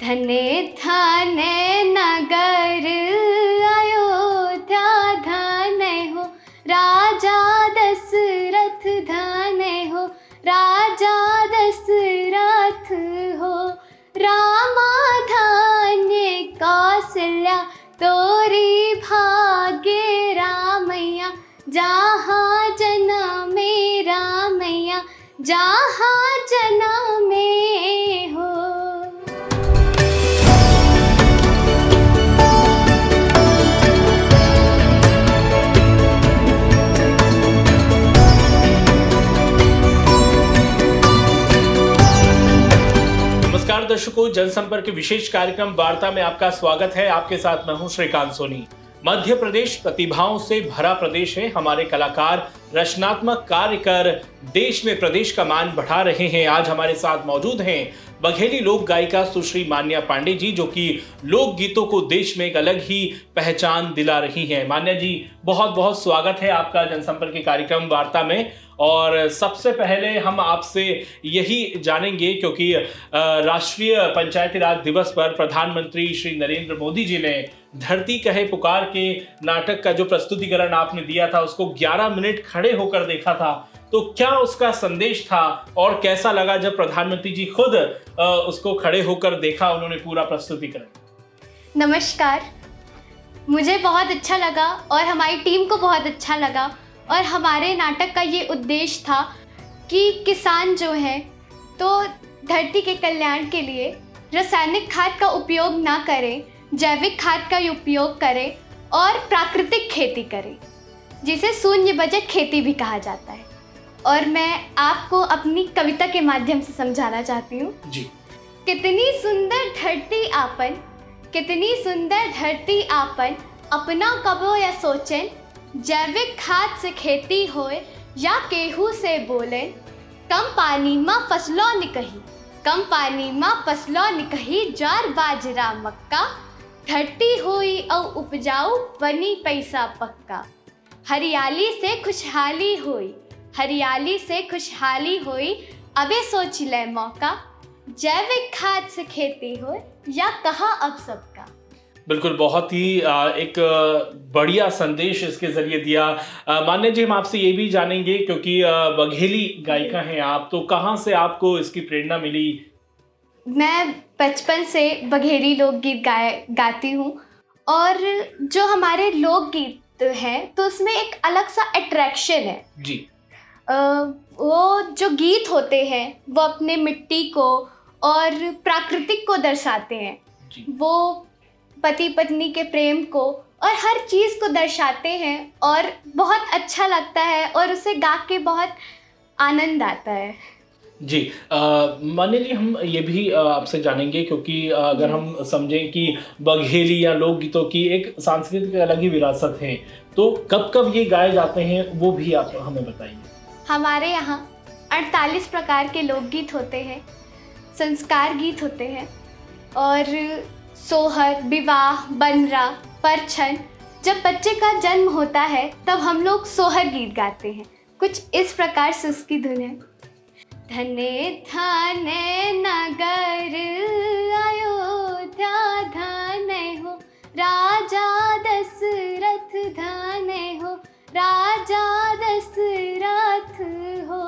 धन्य धन्य नगर अयोध्या, धन्य हो राजा दशरथ, धन्य हो राजा दशरथ हो। रामा धन्य कौशल्या तोरी भाग्य, रामैया जहाँ जनमे, रामैया जहाँ जनमे हो। नमस्कार दर्शकों, जनसंपर्क विशेष कार्यक्रम वार्ता में आपका स्वागत है। आपके साथ मैं हूं श्रीकांत सोनी। मध्य प्रदेश प्रतिभाओं से भरा प्रदेश है। हमारे कलाकार रचनात्मक कार्य कर देश में प्रदेश का मान बढ़ा रहे हैं। आज हमारे साथ मौजूद हैं बघेली लोक गायिका सुश्री मान्या पांडे जी, जो कि लोक गीतों को देश में एक अलग ही पहचान दिला रही हैं। मान्या जी, बहुत बहुत स्वागत है आपका जनसंपर्क के कार्यक्रम वार्ता में। और सबसे पहले हम आपसे यही जानेंगे, क्योंकि राष्ट्रीय पंचायती राज दिवस पर प्रधानमंत्री श्री नरेंद्र मोदी जी ने धरती कहे पुकार के नाटक का जो प्रस्तुतिकरण आपने दिया था, उसको 11 मिनट खड़े होकर देखा था। तो क्या उसका संदेश था और कैसा लगा जब प्रधानमंत्री जी खुद उसको खड़े होकर देखा, उन्होंने पूरा प्रस्तुतिकरण? नमस्कार, मुझे बहुत अच्छा लगा और हमारी टीम को बहुत अच्छा लगा। और हमारे नाटक का ये उद्देश्य था कि किसान जो है तो धरती के कल्याण के लिए रासायनिक खाद का उपयोग ना करें, जैविक खाद का उपयोग करें और प्राकृतिक खेती करें, जिसे शून्य बजट खेती भी कहा जाता है। और मैं आपको अपनी कविता के माध्यम से समझाना चाहती हूँ जी। कितनी सुंदर धरती आपन, कितनी सुंदर धरती आपन, अपना कबो या सोचें, जैविक खाद से खेती होए या केहू से बोले। कम पानी में फसलों निकही, कम पानी में फसलों निकही, ज्वार बाजरा मक्का, धरती हुई और उपजाऊ बनी पैसा पक्का। हरियाली से खुशहाली हुई, हरियाली से खुशहाली हुई, अबे सोच ले मौका, जैविक खाद से खेती हो या कहा अब सबका। बिल्कुल, बहुत ही एक बढ़िया संदेश इसके जरिए दिया। मान्या जी, हम आपसे ये भी जानेंगे, क्योंकि बघेली गायिका हैं आप, तो कहाँ से आपको इसकी प्रेरणा मिली? मैं बचपन से बघेली लोकगीत गाती हूँ। और जो हमारे लोकगीत हैं तो उसमें एक अलग सा अट्रैक्शन है जी। वो जो गीत होते हैं वो अपने मिट्टी को और प्राकृतिक को दर्शाते हैं जी। वो पति पत्नी के प्रेम को और हर चीज़ को दर्शाते हैं और बहुत अच्छा लगता है और उसे गा के बहुत आनंद आता है। जी। मान्या जी, हम ये भी आपसे जानेंगे, क्योंकि अगर हम समझें कि बघेली या लोकगीतों की एक सांस्कृतिक अलग ही विरासत है, तो कब कब ये गाए जाते हैं वो भी आप हमें बताइए। हमारे यहाँ 48 प्रकार के लोकगीत होते हैं, संस्कार गीत होते हैं और सोहर, विवाह, बनरा, परछन। जब बच्चे का जन्म होता है तब हम लोग सोहर गीत गाते हैं। कुछ इस प्रकार से उसकी धुन है। धन्य धन्य नगर अयोध्या, धन्य हो राजा दशरथ, धन्य हो राजा दशरथ हो।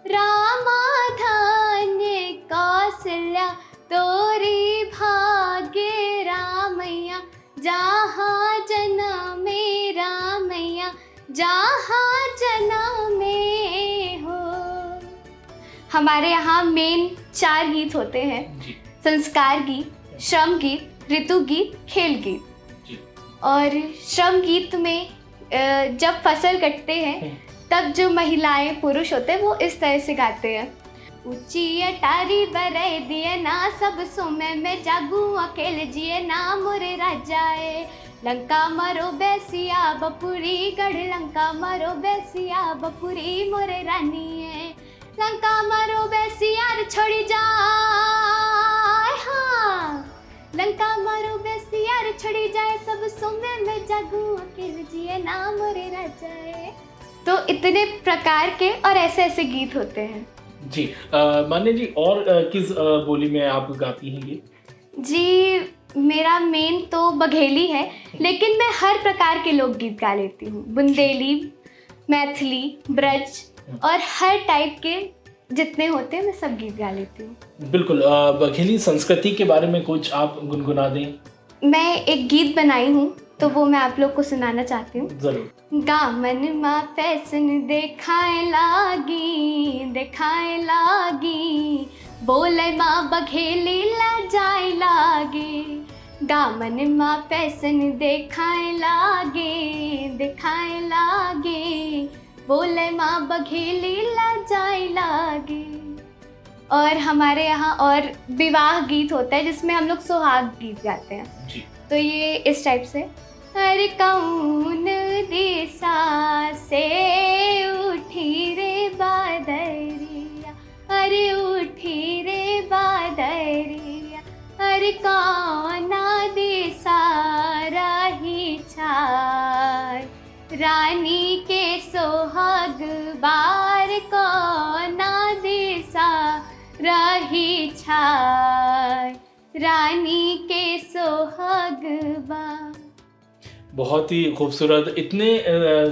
रामा धन्य कौशल्या तोरी भाग्य, रामैया जहाँ जनमे, रामैया जहाँ जनमे हो। हमारे यहाँ मेन 4 गीत होते हैं जी। संस्कार गीत, श्रम गीत, ऋतु गीत, खेल गीत जी। और श्रम गीत में जब फसल कटते हैं तब जो महिलाएं पुरुष होते हैं वो इस तरह से गाते हैं। ऊंची अटारी बरे दिए ना, सब सुमे में जागू अकेले जिए ना, मोरे राजाए लंका मरो बेसिया बपुरी, गढ़ लंका मरो बेसिया बपुरी, मोरे रानी है लंका मरो बेसिया छोड़ी जाए। हाँ, लंका मरो बेसिया छोड़ी जाए, सब सुमे में जागू अकेले जिए ना, मोरे राजाए। तो इतने प्रकार के और ऐसे ऐसे गीत होते हैं। जी। मान्या जी, और किस बोली में आप गाती हैं ये? जी, मेरा मेन तो बघेली है, लेकिन मैं हर प्रकार के लोकगीत गा लेती हूँ। बुंदेली, मैथिली, ब्रज और हर टाइप के जितने होते हैं मैं सब गीत गा लेती हूँ। बिल्कुल। बघेली संस्कृति के बारे में कुछ आप गुनगुना दें। मैं एक गीत बनाई हूँ तो वो मैं आप लोग को सुनाना चाहती हूँ। जरूर। गामन मा फैशन देखाए लागी, बोले माँ बघेली ला जाए लागे। गामन मा फैशन देखाए लागे, बोले माँ बघेली ला जाए लागे। और हमारे यहाँ और विवाह गीत होता है जिसमें हम लोग सुहाग गीत गाते हैं जी। तो ये इस टाइप से। अरे कौन दिशा से उठी रे बादरिया, अरे उठी रे बादरिया, अरे कौन दिशा रही छाय, रानी के सोहाग बार कौन दिशा रही छाय, रानी के सोहाग बार। बहुत ही खूबसूरत। इतने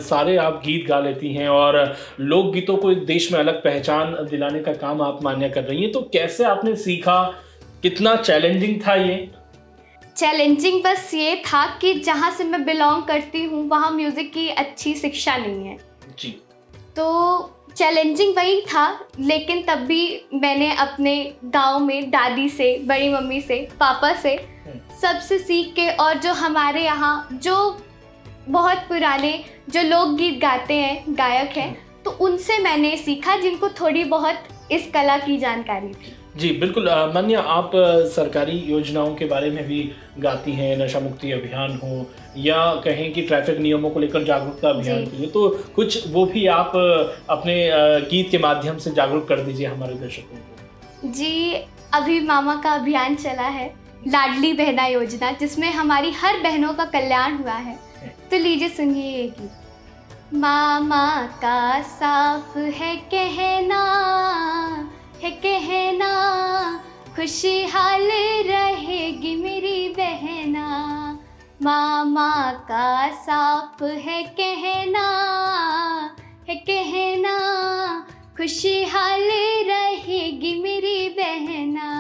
सारे आप गीत गा लेती हैं और लोक गीतों को देश में अलग पहचान दिलाने का काम आप मान्या कर रही हैं, तो कैसे आपने सीखा, कितना चैलेंजिंग था ये? चैलेंजिंग बस ये था कि जहाँ से मैं बिलोंग करती हूँ वहाँ म्यूज़िक की अच्छी शिक्षा नहीं है जी। तो चैलेंजिंग वही था, लेकिन तब भी मैंने अपने गांव में दादी से, बड़ी मम्मी से, पापा से सबसे सीख के, और जो हमारे यहाँ जो बहुत पुराने जो लोकगीत गाते हैं गायक हैं तो उनसे मैंने सीखा जिनको थोड़ी बहुत इस कला की जानकारी थी। जी बिल्कुल। मान्या, आप सरकारी योजनाओं के बारे में भी गाती हैं, नशा मुक्ति अभियान हो या कहें कि ट्रैफिक नियमों को लेकर जागरूकता अभियान के लिए, तो कुछ वो भी आप अपने गीत के माध्यम से जागरूक कर दीजिए हमारे दर्शकों को। जी, अभी मामा का अभियान चला है, लाडली बहना योजना, जिसमें हमारी हर बहनों का कल्याण हुआ है। तो लीजिए सुनिए ये गीत। मामा का साफ है कहना, खुशहाल रहेगी मेरी बहना। मामा का साफ है कहना, खुशहाल रहेगी मेरी बहना।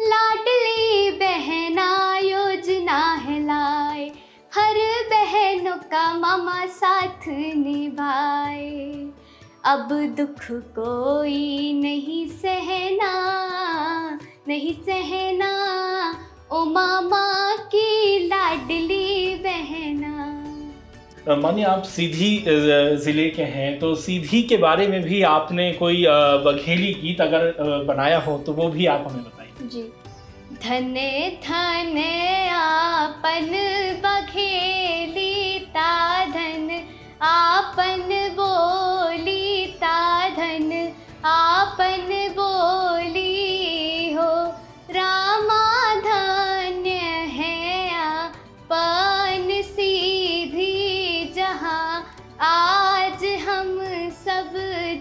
लाडली बहना योजना है लाए, हर बहनों का मामा साथ निभाए। अब दुख कोई नहीं सहना, ओ मामा की लाडली बहना। मानिए, आप सीधी ज़िले के हैं, तो सीधी के बारे में भी आपने कोई बघेली गीत अगर बनाया हो तो वो भी आप हमें बताइए। जी। धन धन आपन बघेली ता धन, आपन बोली ता धन, आपन बोली हो। रामा धन्य है आपन सीधी जहाँ, आज हम सब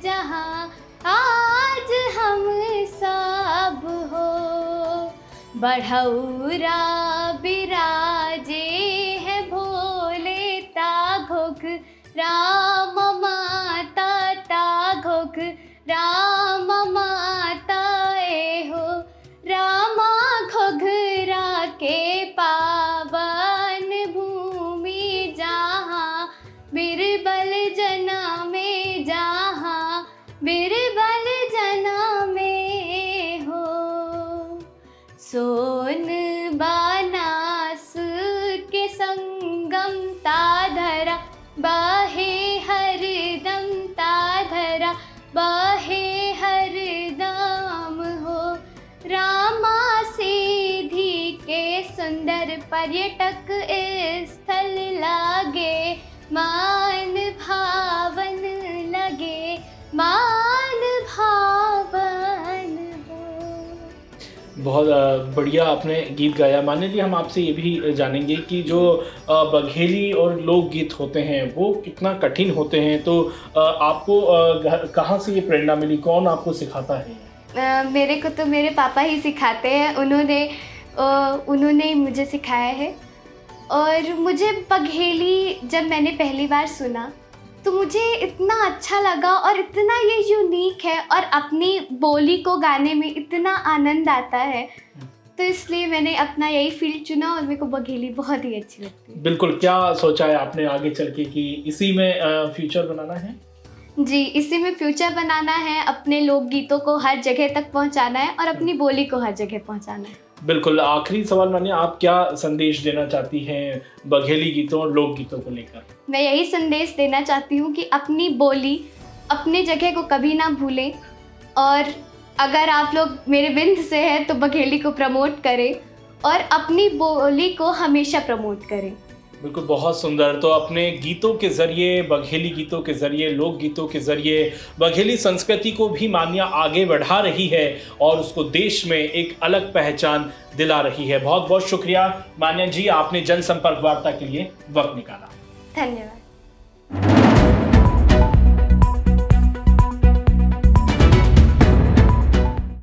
जहाँ, आज हम सब हो। बढ़ौरा बिराजे है भोले ता घोघ, राम माता ता घोघ, राम माता ए हो। रामा घोघरा के पावन भूमि जहाँ, बिरबल जना में जहाँ, बिरबल जना में हो। सोन बानास के संगम ता धरा, बहे हरदम ता धरा, बहे हरदम हो। रामा सीधी के सुंदर पर्यटक स्थल लागे, मान भावन लगे, मान भावन हो। बहुत बढ़िया आपने गीत गाया। मान्य जी, हम आपसे ये भी जानेंगे कि जो बघेली और लोकगीत होते हैं वो कितना कठिन होते हैं, तो आपको कहाँ से ये प्रेरणा मिली, कौन आपको सिखाता है? मेरे को तो मेरे पापा ही सिखाते हैं। उन्होंने उन्होंने मुझे सिखाया है। और मुझे बघेली जब मैंने पहली बार सुना तो मुझे इतना अच्छा लगा और इतना ये यूनिक है और अपनी बोली को गाने में इतना आनंद आता है, तो इसलिए मैंने अपना यही फील्ड चुना और मेरे को बघेली बहुत ही अच्छी लगती है। बिल्कुल, क्या सोचा है आपने आगे चल के कि इसी में फ्यूचर बनाना है? जी, इसी में फ्यूचर बनाना है, अपने लोकगीतों को हर जगह तक पहुंचाना है और अपनी बोली को हर जगह पहुंचाना है। बिल्कुल, आखिरी सवाल मानिए, आप क्या संदेश देना चाहती हैं बघेली गीतों और लोक गीतों को लेकर? मैं यही संदेश देना चाहती हूँ कि अपनी बोली, अपनी जगह को कभी ना भूलें, और अगर आप लोग मेरे विंध्य से हैं तो बघेली को प्रमोट करें और अपनी बोली को हमेशा प्रमोट करें। बिल्कुल, बहुत सुंदर। तो अपने गीतों के ज़रिए, बघेली गीतों के ज़रिए, लोक गीतों के ज़रिए बघेली संस्कृति को भी मान्या आगे बढ़ा रही है और उसको देश में एक अलग पहचान दिला रही है। बहुत बहुत शुक्रिया मान्या जी, आपने जनसंपर्क वार्ता के लिए वक्त निकाला। धन्यवाद।